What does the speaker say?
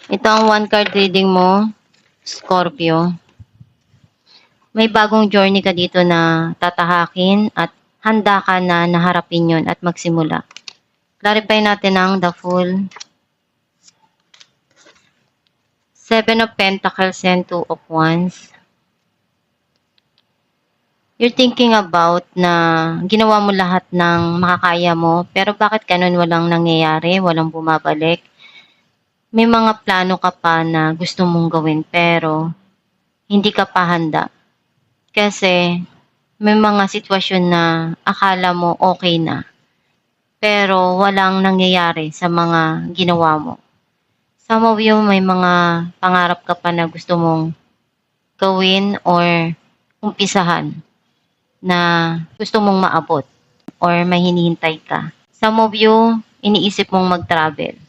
Ito ang one card reading mo, Scorpio. May bagong journey ka dito na tatahakin at handa ka na naharapin yun at magsimula. Clarify natin ang the Fool, Seven of Pentacles and Two of Wands. You're thinking about na ginawa mo lahat ng makakaya mo, pero bakit ganun walang nangyayari, walang bumabalik? May mga plano ka pa na gusto mong gawin pero hindi ka pa handa. Kasi may mga sitwasyon na akala mo okay na, pero walang nangyayari sa mga ginawa mo. Some of you may mga pangarap ka pa na gusto mong gawin or umpisahan na gusto mong maabot or may hinihintay ka. Some of you, iniisip mong mag-travel.